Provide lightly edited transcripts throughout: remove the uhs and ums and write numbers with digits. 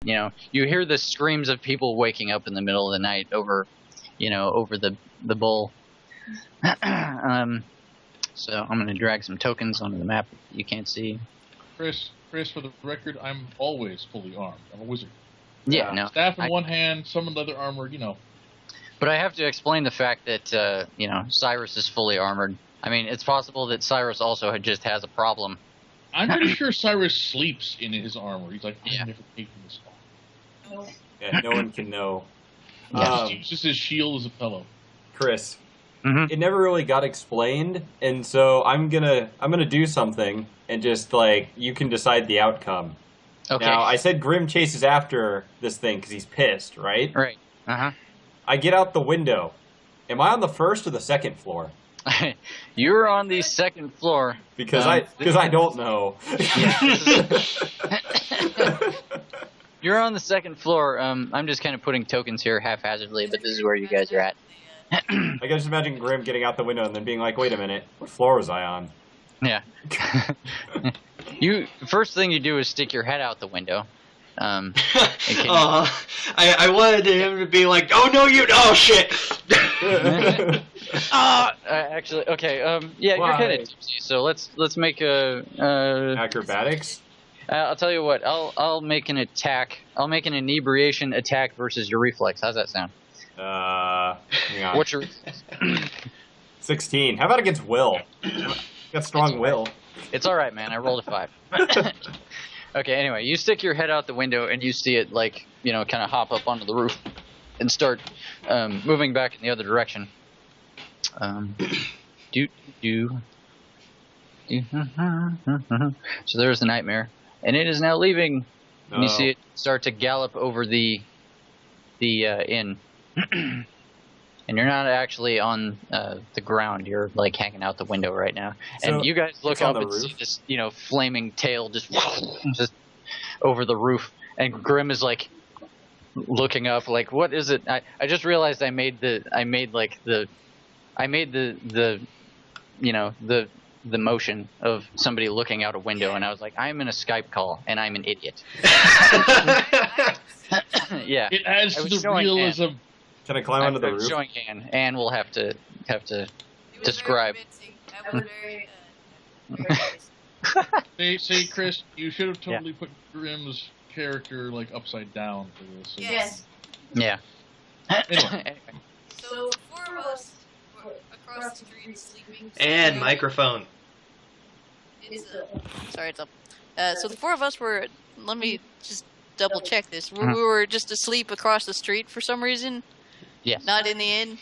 you hear the screams of people waking up in the middle of the night over the bowl. So I'm going to drag some tokens onto the map you can't see. Chris, for the record, I'm always fully armed. I'm a wizard. Yeah, no. Staff in one hand, some leather armor, But I have to explain the fact that, Cyrus is fully armored. I mean, it's possible that Cyrus also just has a problem. I'm pretty sure Cyrus sleeps in his armor. He's like, Yeah. I've never taken this off. Yeah, no one can know. It's just his shield as a pillow. Chris, Mm-hmm. it never really got explained, and so I'm gonna do something, and just you can decide the outcome. Okay. Now, I said Grim chases after this thing because he's pissed, right? Right. Uh-huh. I get out the window. Am I on the first or the second floor? You're on the second floor. Because I don't know. You're on the second floor. I'm just kind of putting tokens here haphazardly, but this is where you guys are at. I can just imagine Grim getting out the window and then being like, wait a minute, what floor was I on? Yeah. First thing you do is stick your head out the window. I wanted him to be like, oh no, oh shit! Actually, okay. Yeah, you're kind of tipsy, so let's make a acrobatics. I'll tell you what. I'll make an attack. I'll make an inebriation attack versus your reflex. How's that sound? Hang on. What's your 16? How about against Will? Got strong will. It's all right, man. I rolled a 5. Okay. Anyway, you stick your head out the window and you see it kind of hop up onto the roof and start moving back in the other direction. So there's the nightmare, and it is now leaving. And you see it start to gallop over the inn. And you're not actually on the ground. You're hanging out the window right now. So and you guys look up and roof? see this, flaming tail just over the roof. And Grim is looking up, what is it? I just realized I made the motion of somebody looking out a window, and I was like, I'm in a Skype call, and I'm an idiot. Yeah. It adds to the realism. Can I climb onto the roof? Showing Anne will have to describe. Say, Chris, you should have totally put Grim's character upside down for this. Yes. Yeah. Anyway. So 4 of us were across the street sleeping. And microphone. Sorry, it's up. So the 4 of us were. Let me just double check this. We were just asleep across the street for some reason. Yes. Not in the inn.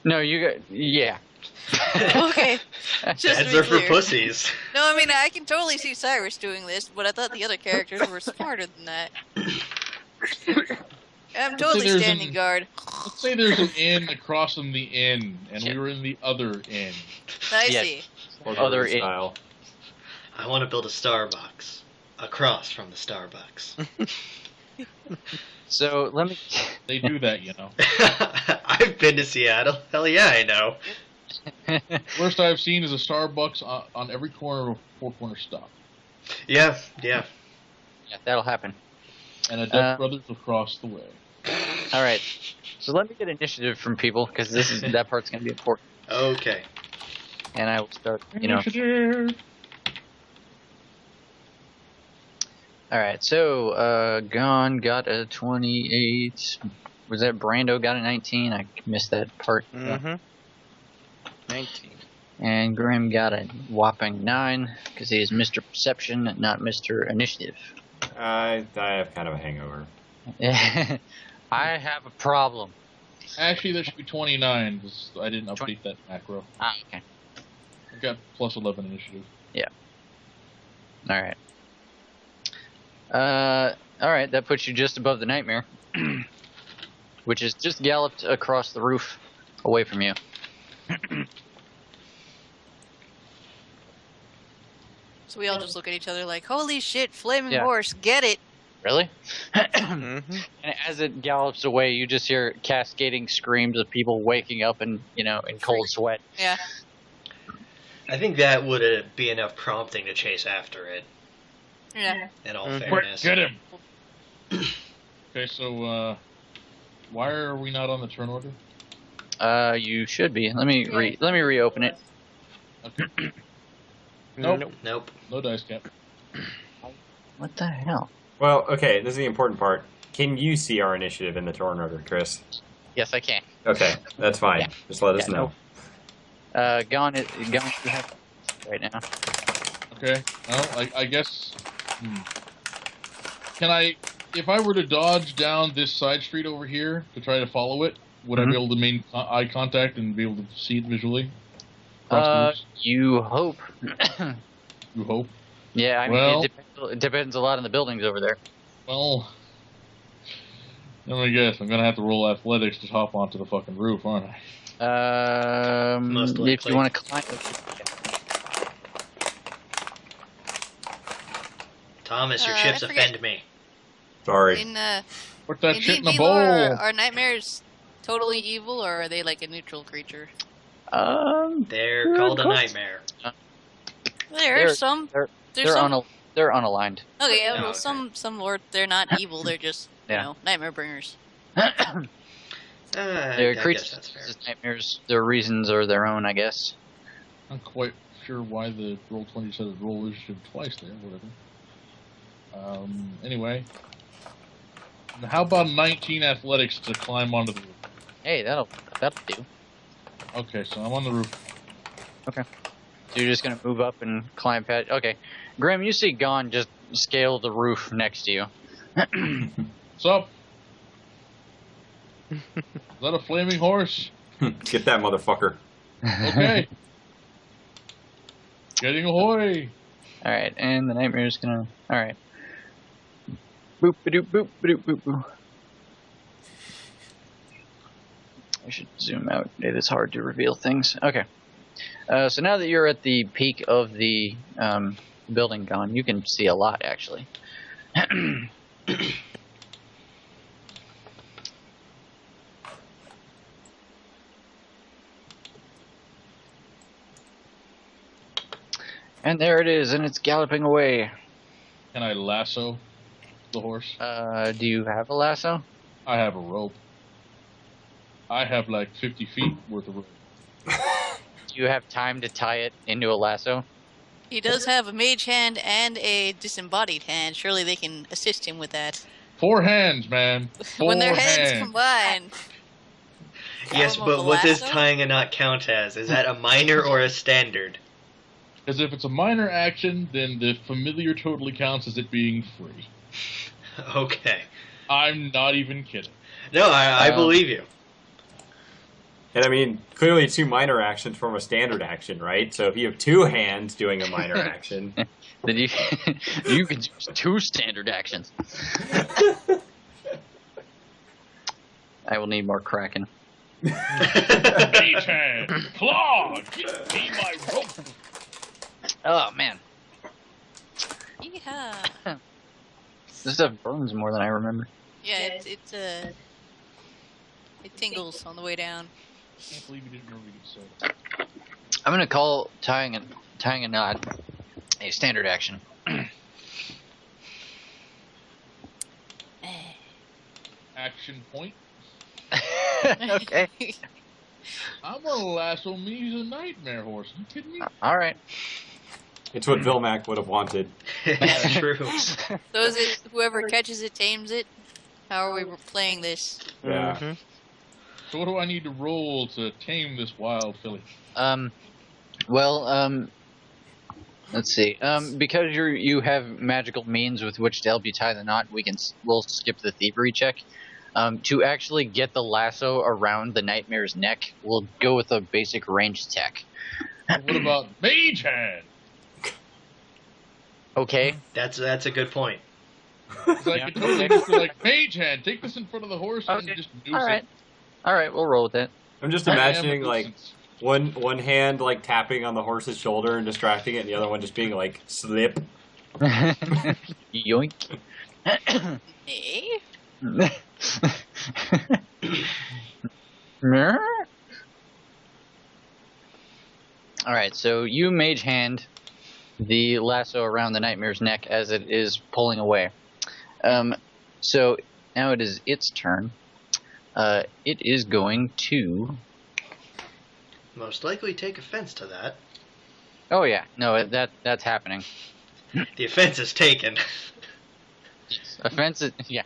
No, yeah. Okay. Just Beds are for pussies. No, I mean I can totally see Cyrus doing this, but I thought the other characters were smarter than that. I'm totally standing guard. Let's say there's an inn across from the inn, and we were in the other inn. I see. Other inn. Style. I want to build a Starbucks across from the Starbucks. So let me. They do that, I've been to Seattle. Hell yeah, I know. Worst I've seen is a Starbucks on every corner of a four-corner stop. Yeah. Yeah, that'll happen. And a Dutch Brothers across the way. All right. So let me get initiative from people, because that part's going to be important. Okay. And I will start, Initiative. All right, so Gon got a 28. Was that Brando got a 19? I missed that part. 19. And Grim got a whopping 9, because he is Mr. Perception, not Mr. Initiative. I have kind of a hangover. I have a problem. Actually, there should be 29, because I didn't update that macro. Ah, okay. I got plus 11 initiative. Yeah. All right. All right, that puts you just above the nightmare, which has just galloped across the roof away from you. So we all just look at each other like, holy shit, flaming Yeah. horse, get it. Really? Mhm. And as it gallops away, you just hear cascading screams of people waking up in cold sweat. Yeah. I think that would be enough prompting to chase after it, Yeah. in all Mhm. Quick, fairness. get him! Okay, so why are we not on the turn order? You should be. Let me reopen it. Okay. Nope. Nope. No dice cap. What the hell? Well, okay, this is the important part. Can you see our initiative in the turn order, Chris? Yes, I can. Okay, that's fine. Yeah. Just let us know. Gone you have right now. Okay. Well, I guess. Can I, if I were to dodge down this side street over here to try to follow it, would I be able to maintain eye contact and be able to see it visually? You hope. You hope. Yeah, I mean, Well, it depends a lot on the buildings over there. Well, let me guess. I'm gonna have to roll athletics to hop onto the fucking roof, aren't I? Most If likely. you want to climb. Thomas, your I chips forget. offend me. Sorry. In Put that in shit in a D&D bowl. lore, are nightmares totally evil, or are they like a neutral creature? They're called a nightmare. There's some. They're some. they're unaligned. Okay, Oh, well, okay. some lore, they're not evil. They're just you Yeah. know nightmare bringers. They're I guess creatures, that's fair. nightmares. Their reasons are their own, I guess. I'm quite sure why the roll 20 says roll initiative twice there. Whatever. Anyway, how about 19 athletics to climb onto the roof? Hey, that'll do. Okay, so I'm on the roof. Okay. So you're just gonna move up and climb past. Okay, Graham, you see Gon just scale the roof next to you. What's up? Is that a flaming horse? Get that motherfucker. Okay. Getting ahoy! All right, and the nightmare's gonna. All right. Boop ba-doop boop ba-doop boop boop. I should zoom out. It is hard to reveal things. Okay. So now that you're at the peak of the building, Gon, you can see a lot actually. And there it is, and it's galloping away. Can I lasso the horse? Do you have a lasso? I have a rope. I have like 50 feet worth of rope. Do you have time to tie it into a lasso? He does have a mage hand and a disembodied hand. Surely they can assist him with that. 4 hands, man. 4 when their hands. hands combine. Yes, Form of but a what does lasso? tying a knot count as? Is that a minor or a standard? Because if it's a minor action, then the familiar totally counts as it being free. Okay. I'm not even kidding. No, I believe you. And I mean, clearly 2 minor actions form a standard action, right? So if you have 2 hands doing a minor action. Then you you can use 2 standard actions. I will need more Kraken. Mage hand! Claw! Give me my rope! Oh man, Yeehaw. this stuff burns more than I remember. Yeah, it tingles on the way down. I can't believe you didn't know we could say that. I'm gonna call tying a knot a standard action. Action point. Okay. I'm gonna lasso me. He's a nightmare horse. You kidding me? All right. It's what Vilmac would have wanted. It's true. So is it whoever catches it tames it? How are we playing this? Yeah. So what do I need to roll to tame this wild filly? Well, let's see. Because you have magical means with which to help you tie the knot, we'll skip the thievery check. To actually get the lasso around the nightmare's neck, we'll go with a basic ranged attack. What about mage hand? Okay. That's a good point. It's like, Yeah. you totally just be like, mage hand, take this in front of the horse and Okay. just noose All right. it. All right, we'll roll with that. I'm just I am a imagining like nuisance. one hand like tapping on the horse's shoulder and distracting it, and the other one just being like slip. Yoink. Eh? All right, so you mage hand the lasso around the nightmare's neck as it is pulling away. So now it is its turn. It is going to... Most likely take offense to that. Oh yeah, no, that's happening. The offense is taken. Offense is... Yeah.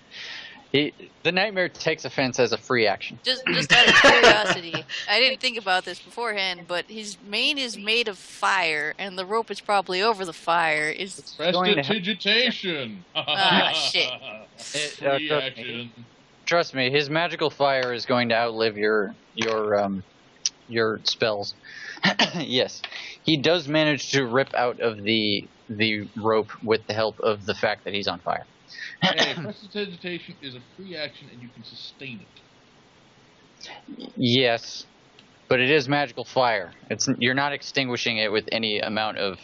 The Nightmare takes offense as a free action. Just out of curiosity, I didn't think about this beforehand, but his mane is made of fire, and the rope is probably over the fire. Prestidigitation! Ah, shit. Free action. Trust me, his magical fire is going to outlive your spells. Yes, he does manage to rip out of the rope with the help of the fact that he's on fire. Hey, prestidigitation is a free action, and you can sustain it. Yes, but it is magical fire. You're not extinguishing it with any amount of...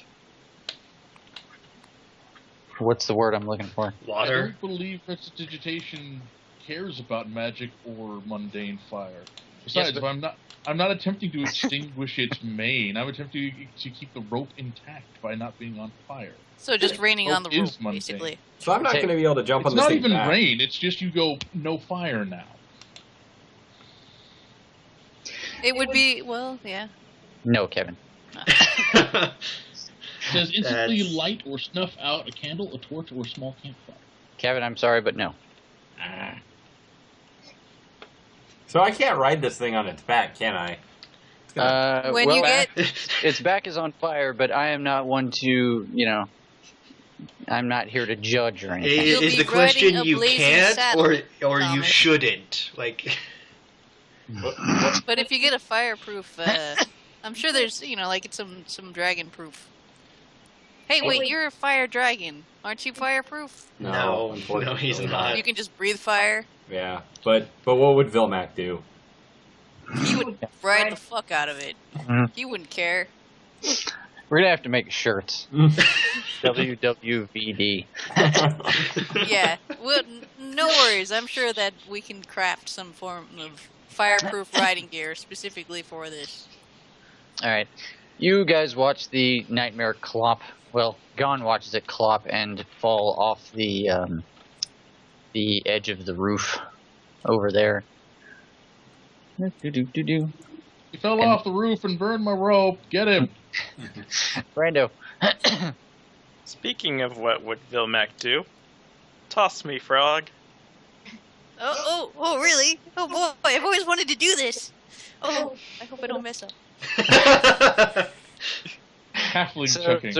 What's the word I'm looking for? Water. I don't believe prestidigitation cares about magic or mundane fire. Besides, Yes, but I'm not attempting to extinguish its mane. I'm attempting to keep the rope intact by not being on fire. So just raining on the Rope rope, is mundane. basically. So I'm not going to be able to jump It's on the not thing even back. rain. It's just you go no fire now. It would be, well, yeah. No, Kevin. It says instantly That's- light or snuff out a candle, a torch, or a small campfire. Kevin, I'm sorry, but no. So I can't ride this thing on its back, can I? When well, you get... its back is on fire, but I am not one to, I'm not here to judge or anything. You'll Is be the question riding a you blazing can't saddle, or you Thomas. shouldn't? Like, But if you get a fireproof, I'm sure there's, like it's some dragon proof. Hey, wait, you're a fire dragon. Aren't you fireproof? No, unfortunately he's not. You can just breathe fire. Yeah, but what would Vilmac do? He would ride the fuck out of it. Mhm. He wouldn't care. We're gonna have to make shirts. WWVD. Yeah, well, no worries. I'm sure that we can craft some form of fireproof riding gear specifically for this. All right, you guys watch the Nightmare clop. Well, Gon watches it clop and fall off the edge of the roof over there. Do-do-do-do. He fell And- off the roof and burned my rope. Get him. Brando. Speaking of what would Vilmac do, toss me, frog. Oh, really? Oh boy, I've always wanted to do this. Oh, I hope I don't mess up. Halfling chucking.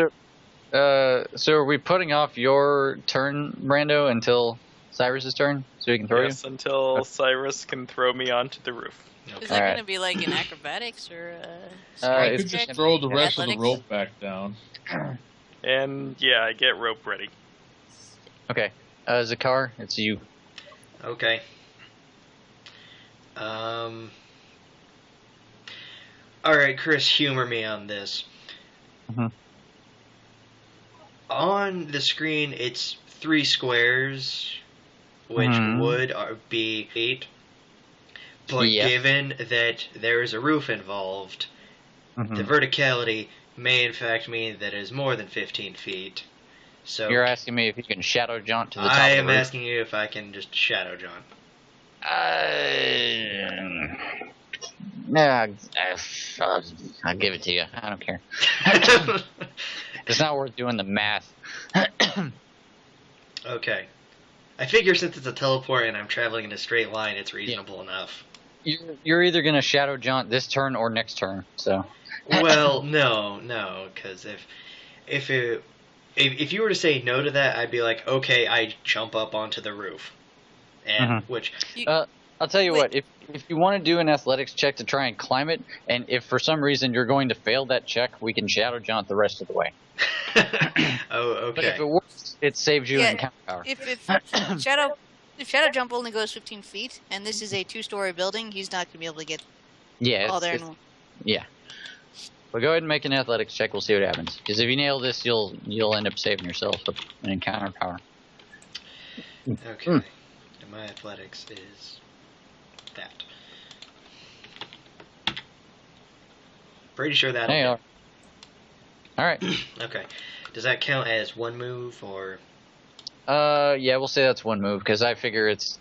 So are we putting off your turn, Brando, until Cyrus's turn, so he can throw Yes, until Cyrus can throw me onto the roof. Is that Alright. going to be like in acrobatics or I it's could strength just check? throw the rest of the Athletics? rope back down. And yeah, I get rope ready. you? Okay. Zakar, it's you. Okay. Alright, Chris, humor me on this. Mhm. On the screen, it's 3 squares, which Mhm. would be 8. But Yeah. given that there is a roof involved, Mhm. the verticality may in fact mean that it is more than 15 feet. So You're asking me if you can shadow jaunt to the top I of the am roof. asking you if I can just shadow John. Nah, I'll give it to you. I don't care. It's not worth doing the math. Okay. I figure since it's a teleport and I'm traveling in a straight line, it's reasonable enough. You're either gonna shadow jaunt this turn or next turn. So Well, no, because if you were to say no to that, I'd be like, okay, I jump up onto the roof, and which I'll tell you Wait. what. If you want to do an athletics check to try and climb it, and if for some reason you're going to fail that check, we can shadow jaunt the rest of the way. oh, But if okay. it works, it saves you Yeah, in counter power. If shadow jump only goes 15 feet, and this is a 2-story building, he's not going to be able to get Yeah, all it's, there. it's- yeah. But go ahead and make an athletics check. We'll see what happens. Because if you nail this, you'll end up saving yourself an encounter power. Okay. And my athletics is that. Pretty sure that'll Hey, hit. all right. Okay. Does that count as one move or? Yeah, we'll say that's one move because I figure it's